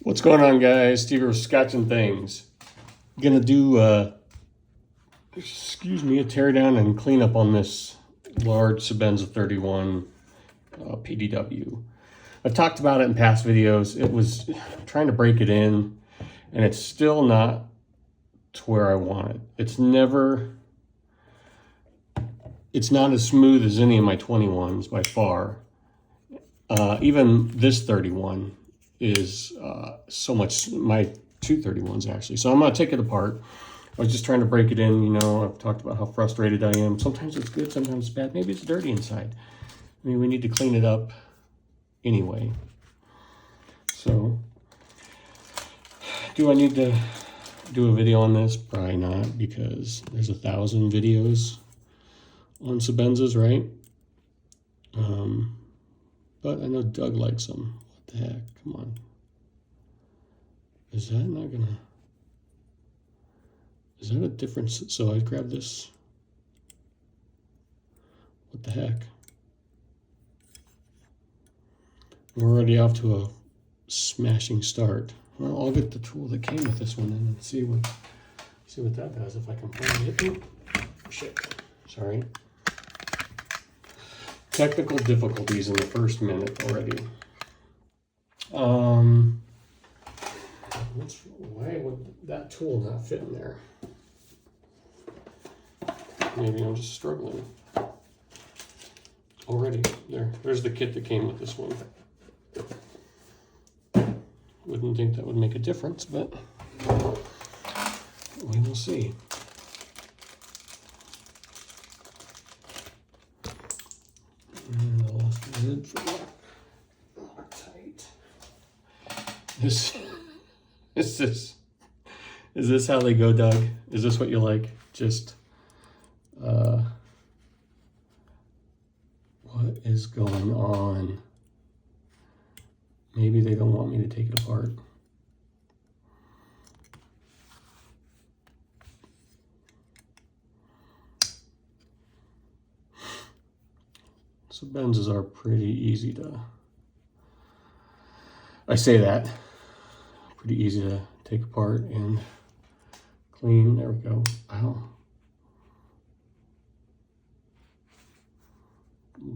What's going on, guys? Steve here, Scotching Things. Gonna do a tear down and clean up on this large Sebenza 31 PDW. I've talked about it in past videos. It was trying to break it in, and it's still not to where I want it. It's not as smooth as any of my 21s by far. Even this 31 is so much, my 231s actually. So I'm gonna take it apart. I was just trying to break it in, you know. I've talked about how frustrated I am. Sometimes it's good, sometimes it's bad. Maybe it's dirty inside. I mean, we need to clean it up anyway. So, do I need to do a video on this? Probably not, because there's 1,000 videos on Sebenzas, right? But I know Doug likes them. What the heck? Come on. Is that not gonna... Is that a difference? So I grab this. What the heck? We're already off to a smashing start. Well, I'll get the tool that came with this one in and see what that does if I can find it. Ooh, shit. Sorry. Technical difficulties in the first minute already. Why would that tool not fit in there? Maybe I'm just struggling already. There's the kit that came with this one. Wouldn't think that would make a difference, but we will see. And I lost the lid for Loctite. Is this how they go, Doug? Is this what you like? Just what is going on? Maybe they don't want me to take it apart. Sebenzas are pretty easy to, I say that, pretty easy to take apart and clean. There we go. Ow.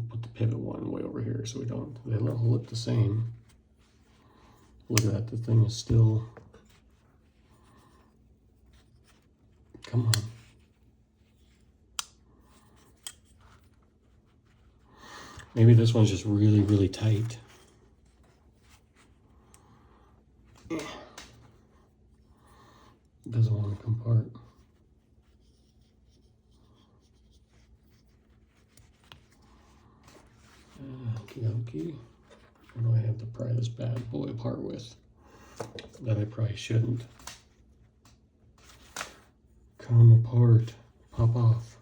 Put the pivot one way over here so they all look the same. Look at that, the thing is still, come on. Maybe this one's just really, really tight. It doesn't want to come apart. Okie. What do I have to pry this bad boy apart with? That I probably shouldn't. Come apart. Pop off.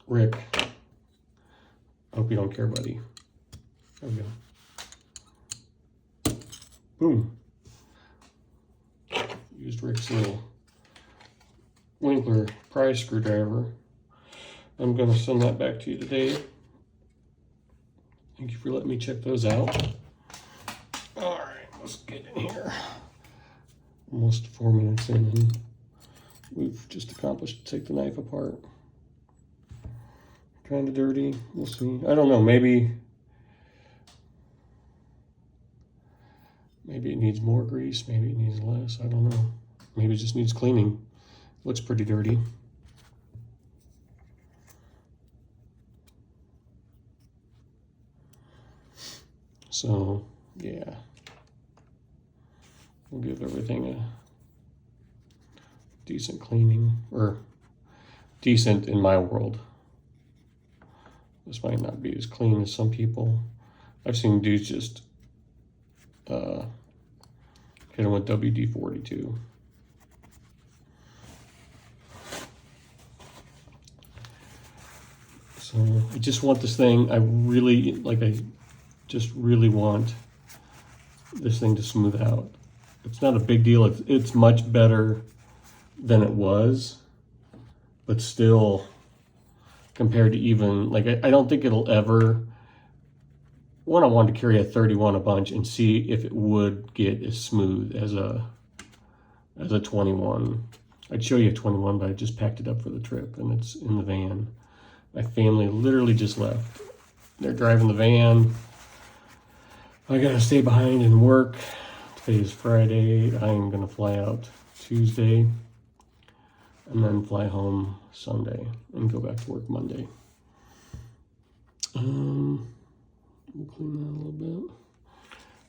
Rick. Hope you don't care, buddy. There we go. Boom. Used Rick's little Winkler pry screwdriver. I'm going to send that back to you today. Thank you for letting me check those out. All right, let's get in here. Almost 4 minutes in, and we've just accomplished to take the knife apart. Kind of dirty. We'll see. I don't know. Maybe it needs more grease. Maybe it needs less. I don't know. Maybe it just needs cleaning. Looks pretty dirty. So, yeah. We'll give everything a decent cleaning, or decent in my world. This might not be as clean as some people. I've seen dudes just hit them with WD-42. So I just want this thing, I just really want this thing to smooth out. It's not a big deal. It's much better than it was, but still compared to even, like, I don't think it'll ever, one, I wanted to carry a 31 a bunch and see if it would get as smooth as a 21. I'd show you a 21, but I just packed it up for the trip, and it's in the van. My family literally just left. They're driving the van. I gotta stay behind and work. Today is Friday. I am gonna fly out Tuesday and then fly home Sunday and go back to work Monday. We'll clean that a little bit.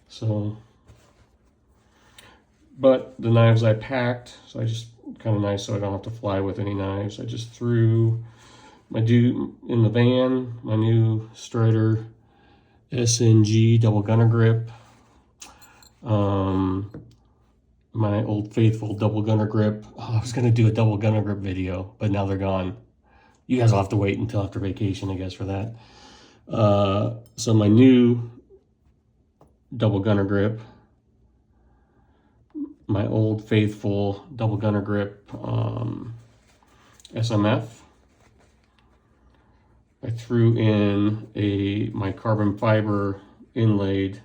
So, but the knives I packed, so I just, kind of nice so I don't have to fly with any knives. I just threw my in the van, my new Strider SNG double gunner grip, my old faithful double gunner grip. Oh, I was gonna do a double gunner grip video, but now they're gone. You guys will have to wait until after vacation, I guess, for that. So my new double gunner grip, my old faithful double gunner grip SMF. I threw in my carbon fiber inlaid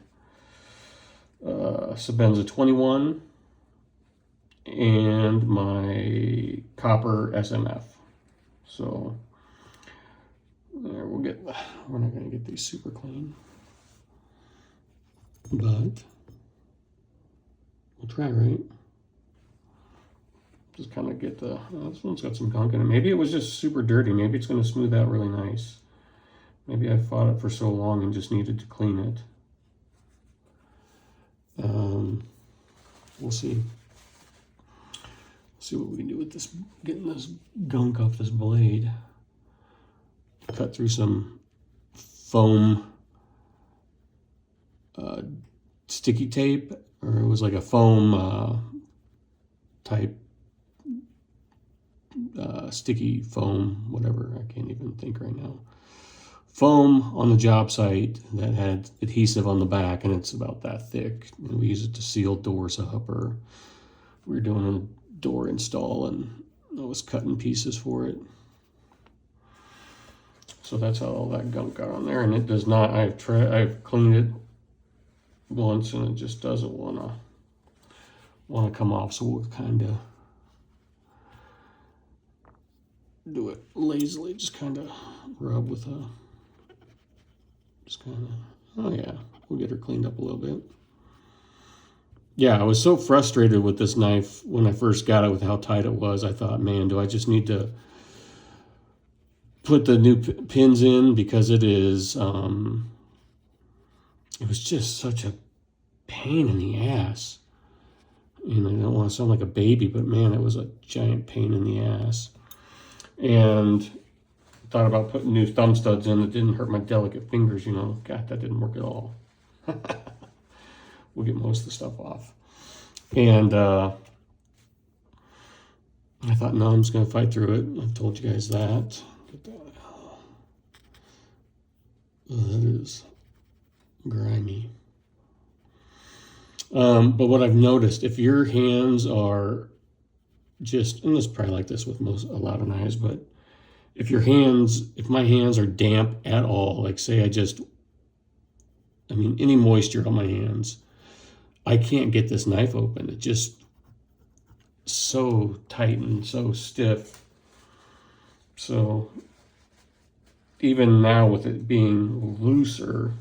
Sebenza 21 and my copper SMF. So there, we're not going to get these super clean, but we'll try, right? Just kind of get this one's got some gunk in it. Maybe it was just super dirty. Maybe it's going to smooth out really nice. Maybe I fought it for so long and just needed to clean it. We'll see. See what we can do with this, getting this gunk off this blade. Cut through some foam sticky tape, or it was like a foam type sticky foam, whatever, I can't even think right now. Foam on the job site that had adhesive on the back, and it's about that thick. And we use it to seal doors up, or we were doing a door install, and I was cutting pieces for it. So that's how all that gunk got on there, and it does not. I've cleaned it once, and it just doesn't want to come off. So we'll kind of do it lazily, just kind of rub with a. Just kind of, oh yeah, we'll get her cleaned up a little bit. Yeah, I was so frustrated with this knife when I first got it with how tight it was. I thought, man, do I just need to put the new pins in, because it is, it was just such a pain in the ass. And I don't want to sound like a baby, but man, it was a giant pain in the ass. And thought about putting new thumb studs in that didn't hurt my delicate fingers, you know. God, that didn't work at all. We'll get most of the stuff off. And I thought, no, I'm just going to fight through it. I've told you guys that. Get that. Oh, that is grimy. But what I've noticed, if your hands are just, and this is probably like this with a lot of knives, but if my hands are damp at all, like say any moisture on my hands, I can't get this knife open. It's just so tight and so stiff. So even now with it being looser,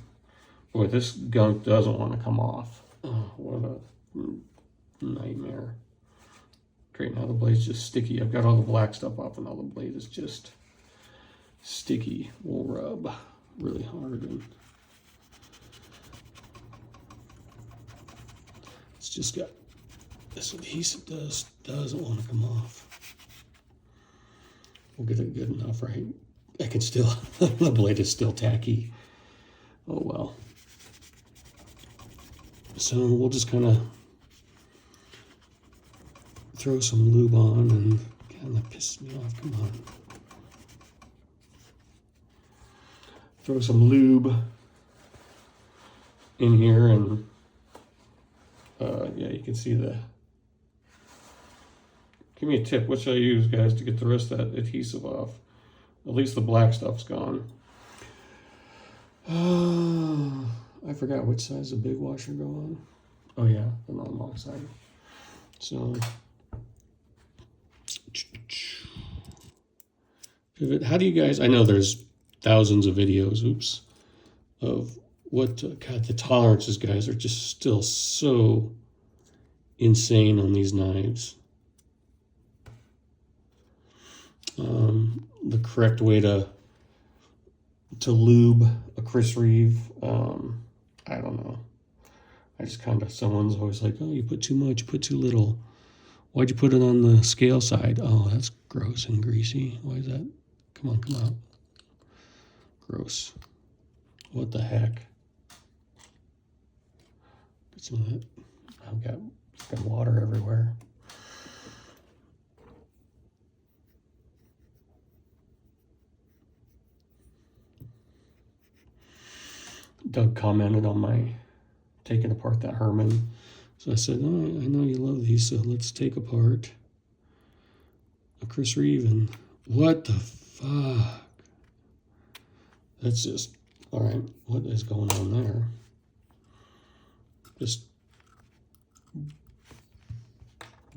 boy, this gunk doesn't want to come off. Oh, what a nightmare. Great, now the blade's just sticky. I've got all the black stuff off, and now the blade is just sticky. We'll rub really hard, and it's just got this adhesive doesn't want to come off. We'll get it good enough, right? I can still the blade is still tacky. Oh well. So we'll just kind of throw some lube on, and kind of pisses me off. Come on. Throw some lube in here, and yeah, you can see the. Give me a tip. What should I use, guys, to get the rest of that adhesive off? At least the black stuff's gone. I forgot which side's the big washer go on. Oh yeah, the non-lock side. So pivot. How do you guys? I know there's thousands of videos. Oops, of what? God, the tolerances, guys, are just still so insane on these knives. The correct way to lube a Chris Reeve, I don't know. I just kind of, someone's always like, oh, you put too much, you put too little. Why'd you put it on the scale side? Oh, that's gross and greasy. Why is that? Come on, come out. Gross. What the heck? Get some of that. I've got water everywhere. Doug commented on my taking apart that Herman. So I said, oh, I know you love these, so let's take apart a Chris Reeve. And what the fuck? That's just, all right, what is going on there? Just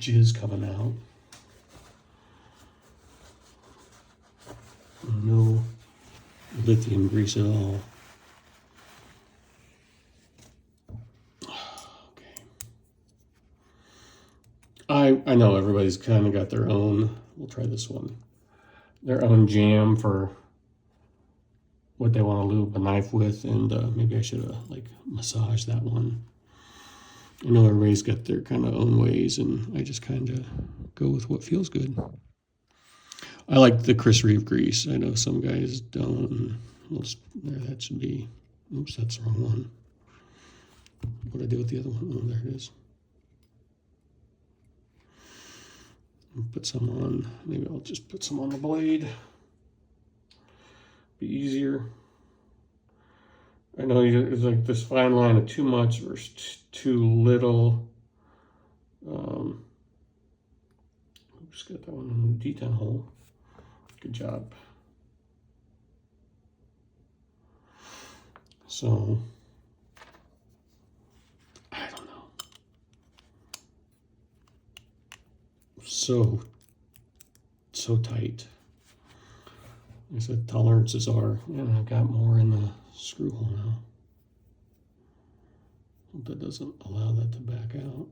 jizz coming out. No lithium grease at all. I know everybody's kind of got their own, we'll try this one, their own jam for what they want to lube a knife with, and maybe I should have like massaged that one. I know everybody's got their kind of own ways, and I just kind of go with what feels good. I like the Chris Reeve grease. I know some guys don't. There, that should be, oops, that's the wrong one. What did I do with the other one? Oh, there it is. Put some on, maybe I'll just put some on the blade. Be easier. I know it's like this fine line of too much versus too little. Just got that one in the D10 hole. Good job. So, I don't know. So tight. I said tolerances are, and I've got more in the screw hole now. Hope that doesn't allow that to back out.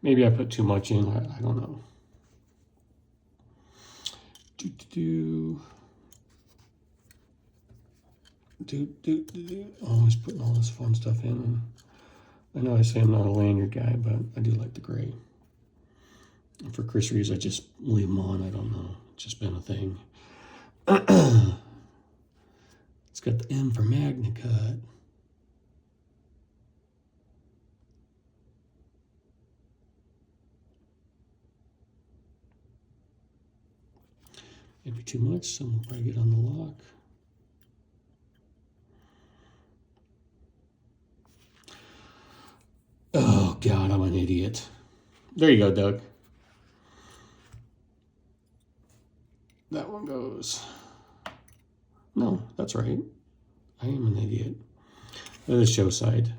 Maybe I put too much in, I don't know. Always putting all this fun stuff in. And I know I say I'm not a lanyard guy, but I do like the gray. And for Chris Reeves, I just leave them on. I don't know. It's just been a thing. It's got the M for Magna Cut. Maybe too much. Some will probably get on the lock. Oh, God, I'm an idiot. There you go, Doug. That one goes. No, that's right. I am an idiot. That is show side.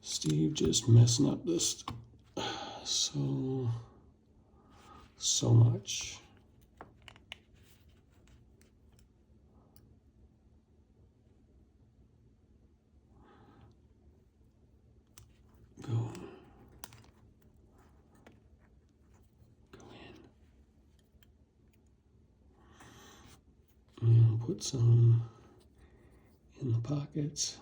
Steve just messing up this so much. Go in. And put some in the pockets.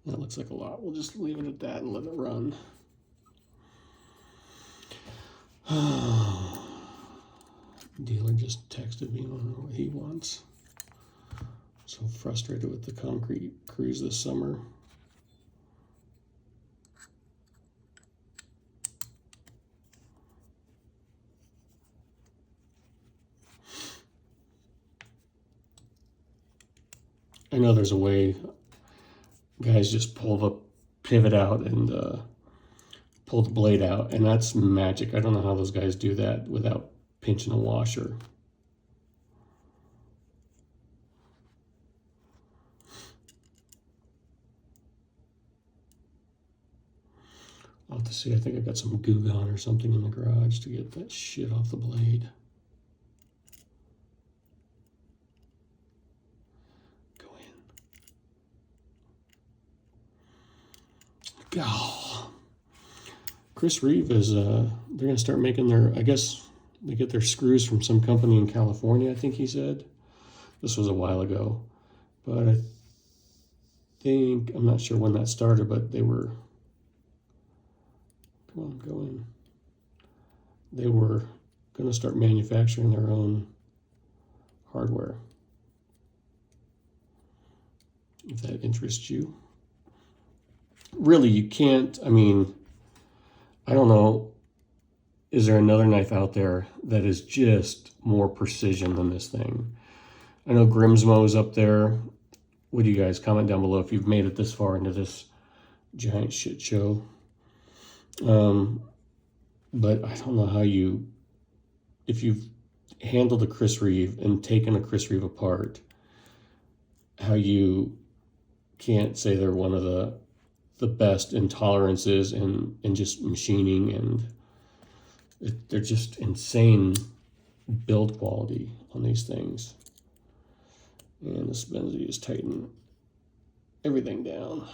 That looks like a lot. We'll just leave it at that and let it run. Dealer just texted me on what he wants. So frustrated with the concrete crews this summer. I know there's a way guys just pull the pivot out and pull the blade out, and that's magic. I don't know how those guys do that without pinching a washer. I'll have to see. I think I got some Goo Gone or something in the garage to get that shit off the blade. Go in. Oh. Chris Reeve is, they're going to start making their, I guess they get their screws from some company in California, I think he said. This was a while ago. But I think, I'm not sure when that started, but they were, come on, go in. They were going to start manufacturing their own hardware. If that interests you. Really, you can't, I mean, I don't know, is there another knife out there that is just more precision than this thing? I know Grimsmo's up there. What do you guys comment down below if you've made it this far into this giant shit show? But I don't know how you, if you've handled a Chris Reeve and taken a Chris Reeve apart, how you can't say they're one of the best in tolerances and just machining, and they're just insane build quality on these things. And the Sebenza just tighten everything down.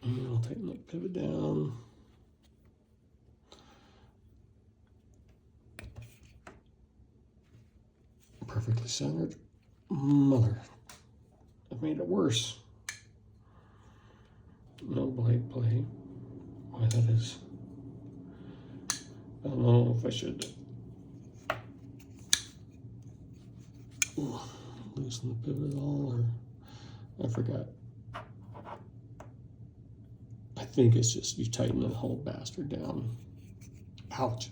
And I'll tighten that pivot down. Perfectly centered. Mother, I've made it worse. No blade play. Why that is. I don't know if I should loosen the pivot at all, or I forgot. I think it's just you tighten the whole bastard down. Ouch.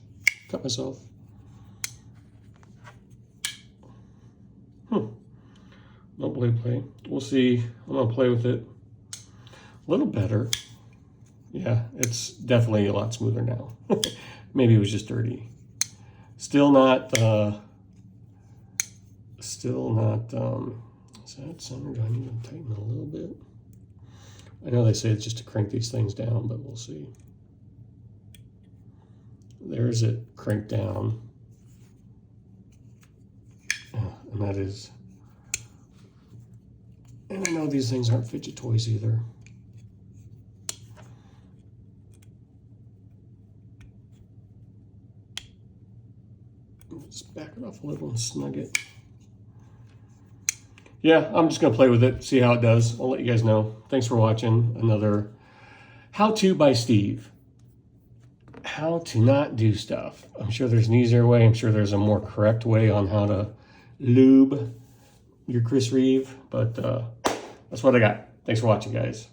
Cut myself. No blade play. We'll see. I'm gonna play with it a little better. Yeah, it's definitely a lot smoother now. Maybe it was just dirty. Still not, is that centered? Do I need to tighten it a little bit? I know they say it's just to crank these things down, but we'll see. There's it cranked down. And that is, and I know these things aren't fidget toys either. Just back it off a little and snug it. Yeah, I'm just gonna play with it, see how it does. I'll let you guys know. Thanks for watching another how-to by Steve. How to not do stuff. I'm sure there's an easier way. I'm sure there's a more correct way on how to lube your Chris Reeve, but that's what I got. Thanks for watching, guys.